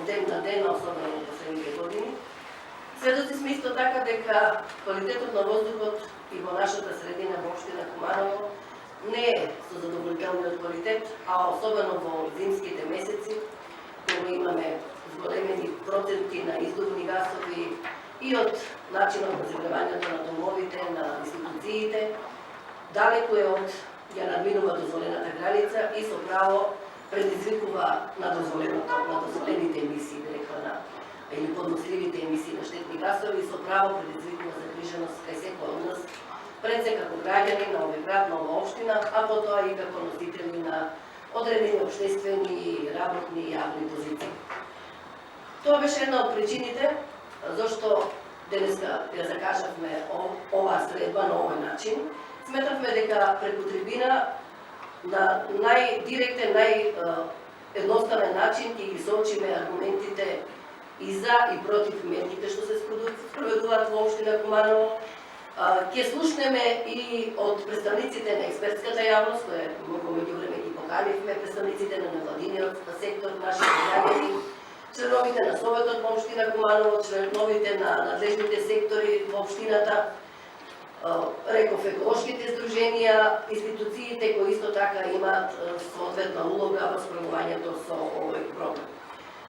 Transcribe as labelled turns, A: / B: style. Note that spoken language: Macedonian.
A: ден на ден, особено во последните години. Сведоци сме исто така дека квалитетот на воздухот и во нашата средина во општина Куманово не е со задоволителниот квалитет, а особено во зимските месеци, кога имаме зголемени проценти на издувни гасови и од начинот на загревањето на домовите, на институциите, далеку е од ја надминува дозволената граница и со право предизвикува на дозволените емисии, рекла или подносливите емисии на штетни гасови, со право предизвикува загриженост кај секој од нас, пред се како граѓани на овој град, на оваа општина, а потоа и како носители на одредени општествени и работни и јавни позиции. Тоа беше една од причините зашто денеска ја закажавме оваа средба на овој начин. Сметавме дека преку трибина на најдиректен, наједноставен начин ќе ги соочиме аргументите и за и против мерките што се спроведуваат во општина Куманово. Ќе слушнеме и од представниците на експертската јавност, која во меѓувреме ги поканивме, представниците на невладиниот сектор, нашите граѓани, членовите на Советот во општина Куманово, членовите на надлежните сектори во општината, реков еколошките здруженија, институциите кои исто така имаат соодветна улога во справувањето со овој проблем.